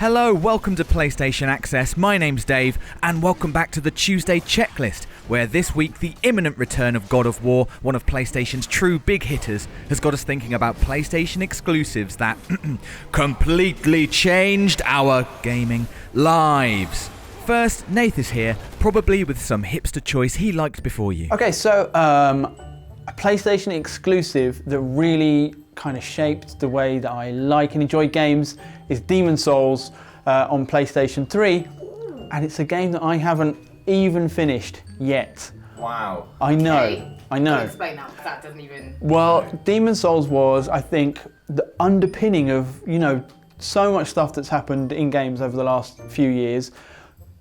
Hello, welcome to PlayStation Access. My name's Dave, and welcome back to the Tuesday Checklist, where this week the imminent return of God of War, one of PlayStation's true big hitters, has got us thinking about PlayStation exclusives that completely changed our gaming lives. First, Nath is here, probably with some hipster choice he liked before you. Okay, so a PlayStation exclusive that really kind of shaped the way that I like and enjoy games is Demon's Souls on PlayStation 3, and it's a game that I haven't even finished yet. Wow. I know, Okay. I know. I'll explain that, because that doesn't even... Well, Demon's Souls was, I think, the underpinning of, so much stuff that's happened in games over the last few years.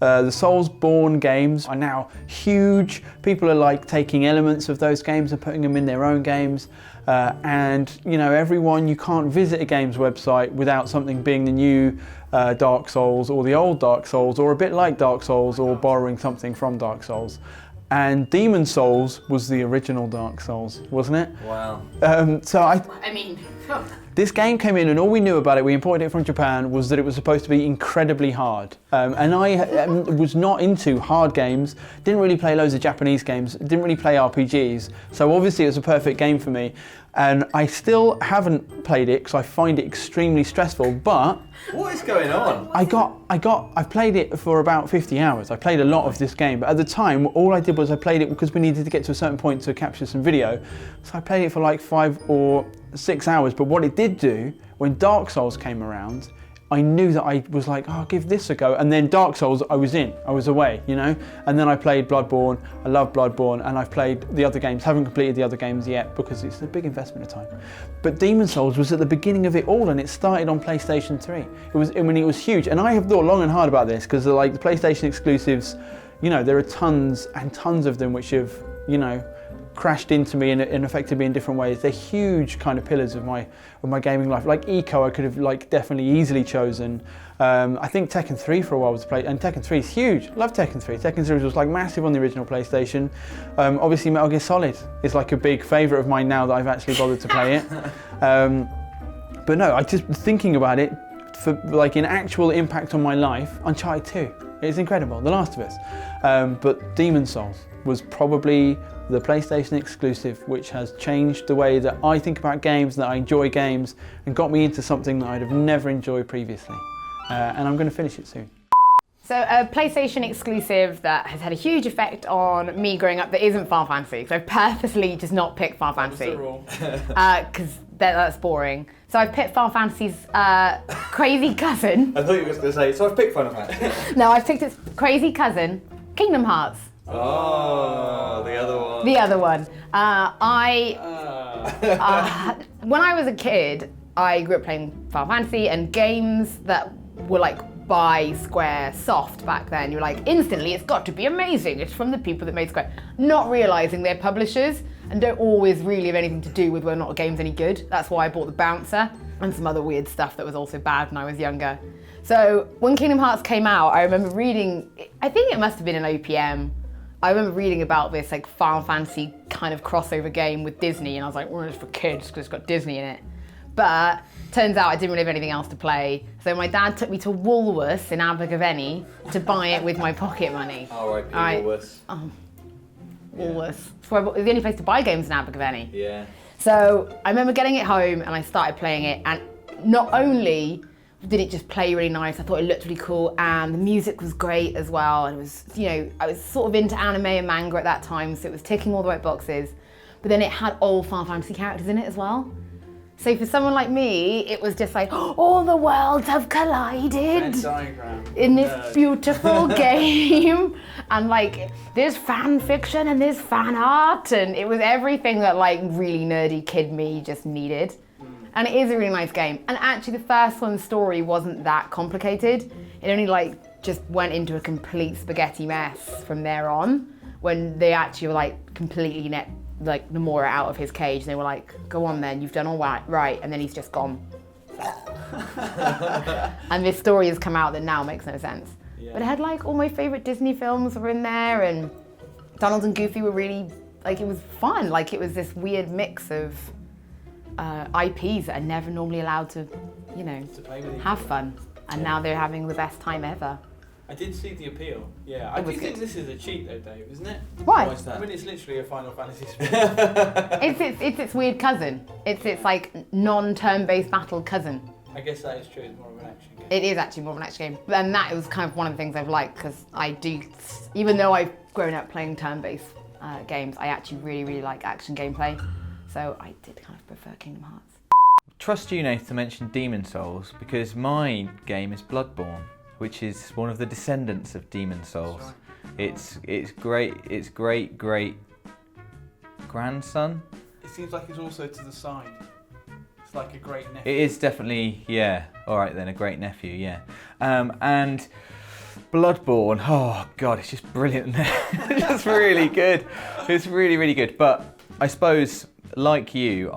The Blood-Borne games are now huge. People are taking elements of those games and putting them in their own games. And everyone, you can't visit a game's website without something being the new Dark Souls or the old Dark Souls or a bit like Dark Souls or borrowing something from Dark Souls. And Demon's Souls was the original Dark Souls, wasn't it? Wow. This game came in and all we knew about it, we imported it from Japan, was that it was supposed to be incredibly hard. And I was not into hard games, didn't really play loads of Japanese games, didn't really play RPGs, so obviously it was a perfect game for me. And I still haven't played it because I find it extremely stressful, but... What is going on? I played it for about 50 hours. I played a lot of this game, but at the time, all I did was I played it because we needed to get to a certain point to capture some video. So I played it for like 5 or 6 hours, but what it did do, when Dark Souls came around, I knew that I was like, oh, I'll give this a go. And then Dark Souls, I was away, And then I played Blood-Borne, I love Blood-Borne, and I've played the other games, haven't completed the other games yet because it's a big investment of time. But Demon's Souls was at the beginning of it all, and it started on PlayStation 3. It was huge, and I have thought long and hard about this because the PlayStation exclusives, there are tons and tons of them which have, crashed into me and affected me in different ways. They're huge kind of pillars of my gaming life. Like Eco, I could have definitely easily chosen. I think Tekken 3 for a while was played, and Tekken 3 is huge. Love Tekken 3. Tekken 3 was massive on the original PlayStation. Obviously Metal Gear Solid is a big favourite of mine now that I've actually bothered to play it. But no, I just thinking about it for an actual impact on my life. Uncharted 2, it's incredible. The Last of Us, but Demon's Souls was probably the PlayStation exclusive, which has changed the way that I think about games, that I enjoy games, and got me into something that I'd have never enjoyed previously. And I'm going to finish it soon. So a PlayStation exclusive that has had a huge effect on me growing up that isn't Final Fantasy. So I've purposely just not picked Final Fantasy. Because that's boring. So I've picked Final Fantasy's crazy cousin. I thought you were going to say, so I've picked Final Fantasy. No, I've picked its crazy cousin, Kingdom Hearts. Oh, the other one. The other one. When I was a kid, I grew up playing Final Fantasy and games that were by Square Soft back then. You were instantly, it's got to be amazing. It's from the people that made Square. Not realising they're publishers and don't always really have anything to do with whether or not a game's any good. That's why I bought the Bouncer and some other weird stuff that was also bad when I was younger. So when Kingdom Hearts came out, I remember reading, I think it must have been an OPM. I remember reading about this Final Fantasy kind of crossover game with Disney, and I was like, well, it's for kids because it's got Disney in it. But turns out I didn't really have anything else to play. So my dad took me to Woolworths in Abergavenny to buy it with my pocket money. R.I.P. Woolworths. Oh, Woolworths. It's the only place to buy games in Abergavenny. Yeah. So I remember getting it home and I started playing it, and not only did it just play really nice, I thought it looked really cool, and the music was great as well. And it was, I was sort of into anime and manga at that time, so it was ticking all the right boxes. But then it had old Final Fantasy characters in it as well. So for someone like me, it was just all the worlds have collided in this beautiful game. And there's fan fiction and there's fan art, and it was everything that really nerdy kid me just needed. And it is a really nice game. And actually the first one's story wasn't that complicated. It only just went into a complete spaghetti mess from there on, when they actually were completely Nomura out of his cage. And they were go on then, you've done all right. And then he's just gone. And this story has come out that now makes no sense. Yeah. But it had all my favorite Disney films were in there, and Donald and Goofy were really, it was fun. It was this weird mix of IPs that are never normally allowed to, have fun. and now they're having the best time ever. I did see the appeal. Yeah, I do think this is a cheat though, Dave, isn't it? Why? Why's that? I mean, it's literally a Final Fantasy spin. It's its weird cousin. It's like non-turn-based battle cousin. I guess that is true. It's more of an action game. It is actually more of an action game, and that was kind of one of the things I've liked because I do, even though I've grown up playing turn-based games, I actually really like action gameplay. So I did kind of prefer Kingdom Hearts. Trust you, Nath, to mention Demon Souls because my game is Blood-Borne, which is one of the descendants of Demon Souls. It's great grandson. It seems like it's also to the side. It's like a great nephew. It is definitely, yeah. All right then, a great nephew, yeah. And Blood-Borne, oh god, it's just brilliant. It's just really good. It's really good. But I suppose, like you,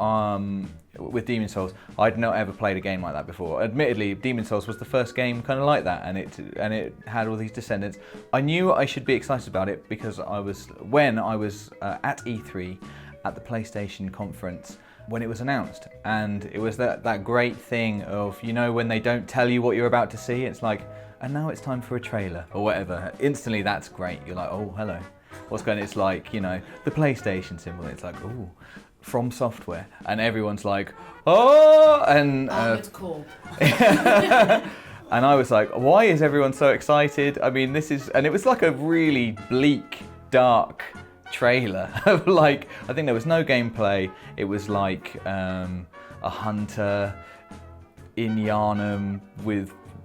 with Demon Souls, I'd not ever played a game like that before. Admittedly, Demon Souls was the first game kind of like that, and it had all these descendants. I knew I should be excited about it because when I was at E3 at the PlayStation conference when it was announced, and it was that great thing of, you know, when they don't tell you what you're about to see, it's like, and now it's time for a trailer or whatever. Instantly, that's great. You're like, oh, hello. What's going on? It's like, you know, the PlayStation symbol. It's like, ooh. From Software, and everyone's like, oh, and it's cool. and I was like, why is everyone so excited? I mean, and it was like a really bleak, dark trailer of like, I think there was no gameplay. It was like a hunter in Yharnam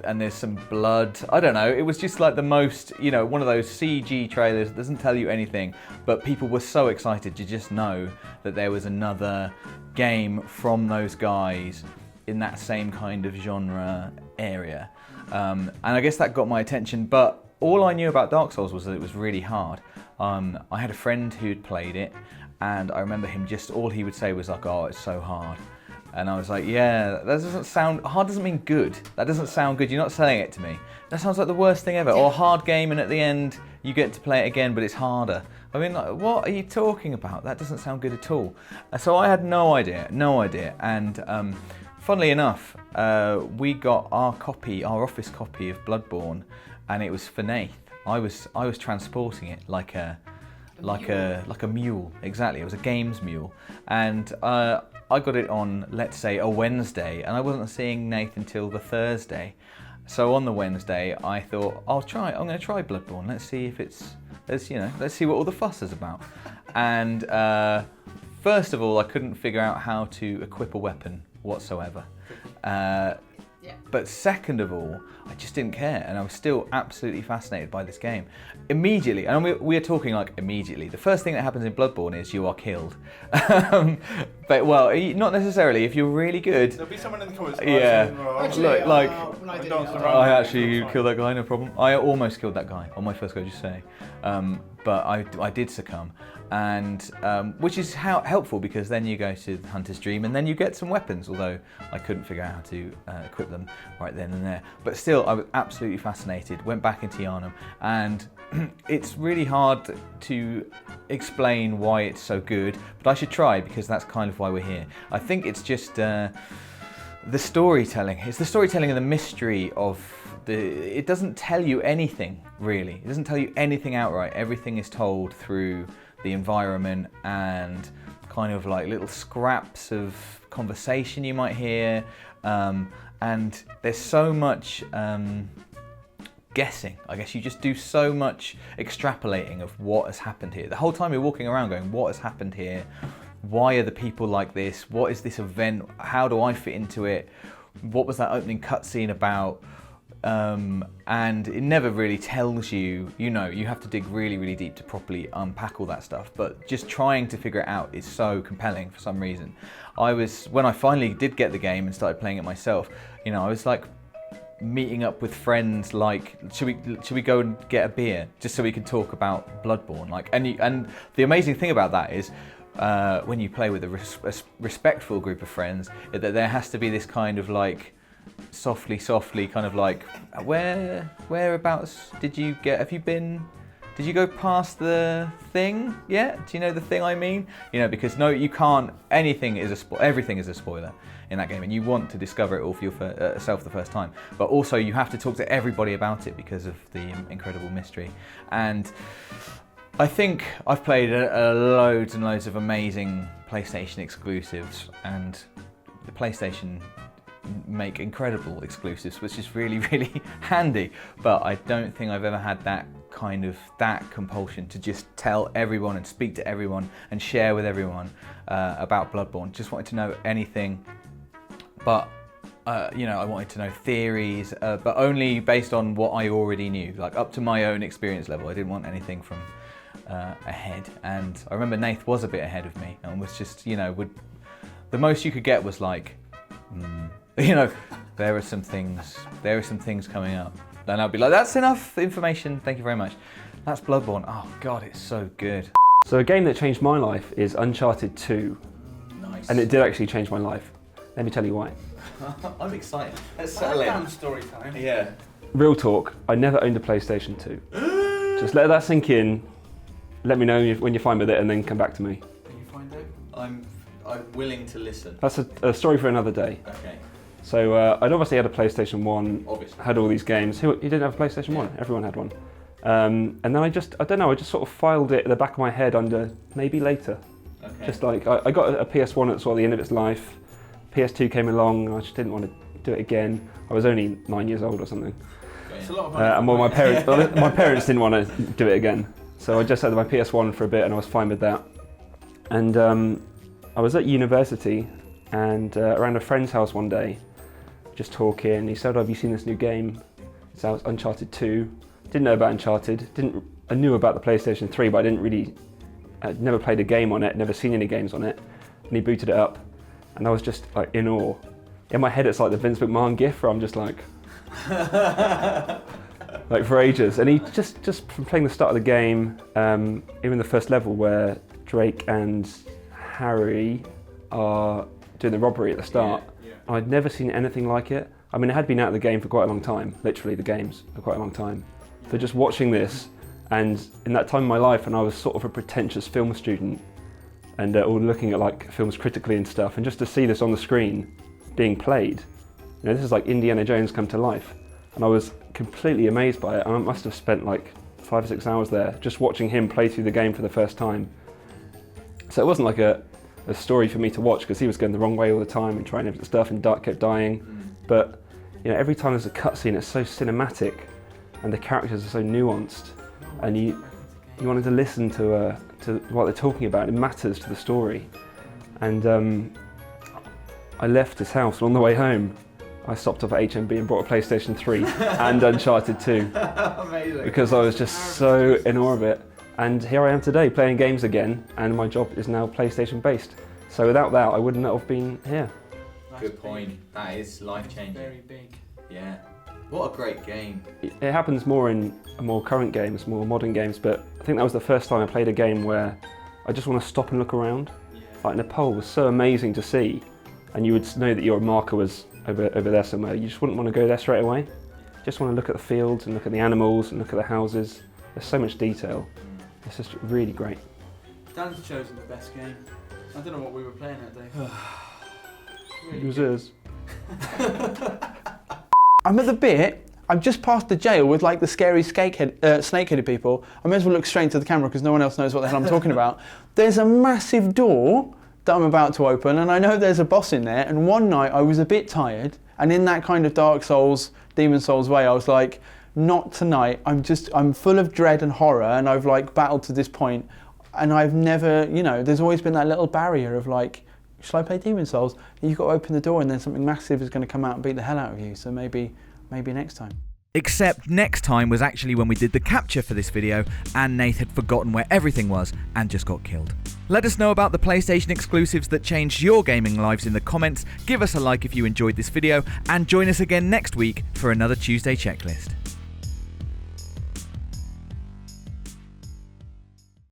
and there's some blood. I don't know, it was just like the most, you know, one of those CG trailers that doesn't tell you anything, but people were so excited to just know that there was another game from those guys in that same kind of genre area. And I guess that got my attention, but all I knew about Dark Souls was that it was really hard. I had a friend who'd played it, and I remember him all he would say was like, oh, it's so hard. And I was like, yeah, that doesn't sound, hard doesn't mean good. That doesn't sound good, you're not selling it to me. That sounds like the worst thing ever. Or a hard game and at the end you get to play it again, but it's harder. I mean, like, what are you talking about? That doesn't sound good at all. So I had no idea. And funnily enough, we got our office copy of Blood-Borne, and it was for Nath. I was transporting it like a mule, exactly. It was a games mule. And I got it on, let's say, a Wednesday, and I wasn't seeing Nath until the Thursday. So on the Wednesday, I thought, I'm going to try Blood-Borne. Let's see if let's see what all the fuss is about. And first of all, I couldn't figure out how to equip a weapon whatsoever. But second of all, I just didn't care, and I was still absolutely fascinated by this game. Immediately, and we are talking like immediately, the first thing that happens in Blood-Borne is you are killed. But, well, not necessarily, if you're really good. There'll be someone in the comments. Yeah, Actually, I actually killed that guy, no problem. I almost killed that guy on my first go, just saying. But I did succumb, and which is helpful because then you go to Hunter's Dream and then you get some weapons, although I couldn't figure out how to equip them right then and there. But still, I was absolutely fascinated, went back into Yharnam, and it's really hard to explain why it's so good, but I should try because that's kind of why we're here. I think it's just the storytelling. It's the storytelling and the mystery of it doesn't tell you anything, really. It doesn't tell you anything outright. Everything is told through the environment and kind of like little scraps of conversation you might hear. And there's so much guessing. I guess you just do so much extrapolating of what has happened here. The whole time you're walking around going, what has happened here? Why are the people like this? What is this event? How do I fit into it? What was that opening cutscene about? And it never really tells you, you have to dig really, really deep to properly unpack all that stuff. But just trying to figure it out is so compelling for some reason. When I finally did get the game and started playing it myself, I was like meeting up with friends, like, should we go and get a beer just so we can talk about Blood-Borne? Like, and the amazing thing about that is, when you play with a respectful group of friends, that there has to be this kind of like softly kind of like, whereabouts have you been Did you go past the thing yet? Do you know the thing I mean? You know, because no, you can't. Everything is a spoiler in that game, and you want to discover it all for yourself the first time. But also, you have to talk to everybody about it because of the incredible mystery. And I think I've played loads and loads of amazing PlayStation exclusives, and the PlayStation make incredible exclusives, which is really, really handy. But I don't think I've ever had that compulsion to just tell everyone and speak to everyone and share with everyone about Blood-Borne. Just wanted to know anything, but you know, I wanted to know theories, but only based on what I already knew, like up to my own experience level. I didn't want anything from ahead. And I remember Nath was a bit ahead of me and was just, you know, the most you could get was like, you know, there are some things coming up. Then I'd be like, that's enough information, thank you very much. That's Blood-Borne. Oh God, it's so good. So a game that changed my life is Uncharted 2. Nice. And it did actually change my life. Let me tell you why. I'm excited. Let's settle in. Story time. Yeah. Real talk, I never owned a PlayStation 2. Just let that sink in. Let me know when you're fine with it and then come back to me. Are you fine, Dave? I'm willing to listen. That's a story for another day. Okay. So I'd obviously had a PlayStation 1, Obviously. had all these games. Who didn't have a PlayStation 1? Everyone had one. And then I just sort of filed it at the back of my head under maybe later. Okay. Just like, I got a PS1 at sort of the end of its life. PS2 came along, and I just didn't want to do it again. I was only 9 years old or something. It's a lot of money. And well, my parents didn't want to do it again. So I just had my PS1 for a bit and I was fine with that. And I was at university and around a friend's house one day, just talking. He said, "Oh, have you seen this new game? It's out, Uncharted 2. Didn't know about Uncharted. I knew about the PlayStation 3, but I'd never played a game on it, never seen any games on it. And he booted it up and I was just like in awe. In my head, it's like the Vince McMahon gif where I'm just like, like for ages. And he just from playing the start of the game, even the first level where Drake and Harry are doing the robbery at the start. I'd never seen anything like it. I mean, it had been out of the game for quite a long time, literally the games for quite a long time. But just watching this, and in that time in my life, and I was sort of a pretentious film student, and all looking at like films critically and stuff, and just to see this on the screen being played, you know, this is like Indiana Jones come to life. And I was completely amazed by it. I must have spent like 5 or 6 hours there, just watching him play through the game for the first time. So it wasn't like a story for me to watch because he was going the wrong way all the time and trying different stuff and kept dying. But you know, every time there's a cutscene, it's so cinematic and the characters are so nuanced, and you wanted to listen to what they're talking about. It matters to the story. And I left his house, and on the way home, I stopped off at HMB and bought a PlayStation 3 and Uncharted 2. Amazing. Because I was just so in awe of it. And here I am today playing games again, and my job is now PlayStation based. So without that, I wouldn't have been here. Good point. That is life-changing. Very big. Yeah. What a great game. It happens more in more current games, more modern games, but I think that was the first time I played a game where I just want to stop and look around. Like Nepal was so amazing to see, and you would know that your marker was over there somewhere. You just wouldn't want to go there straight away. You just want to look at the fields and look at the animals and look at the houses. There's so much detail. It's just really great. Dan's chosen the best game. I don't know what we were playing that day. It was hers. I'm at the bit, I've just passed the jail with like the scary snake-headed people. I may as well look straight into the camera because no one else knows what the hell I'm talking about. There's a massive door that I'm about to open, and I know there's a boss in there, and one night I was a bit tired, and in that kind of Dark Souls, Demon Souls way, I was like, not tonight. I'm full of dread and horror, and I've like battled to this point, and I've never, you know, there's always been that little barrier of like, shall I play Demon Souls? And you've got to open the door and then something massive is going to come out and beat the hell out of you, so maybe next time. Except next time was actually when we did the capture for this video and Nath had forgotten where everything was and just got killed. Let us know about the PlayStation exclusives that changed your gaming lives in the comments, give us a like if you enjoyed this video, and join us again next week for another Tuesday checklist.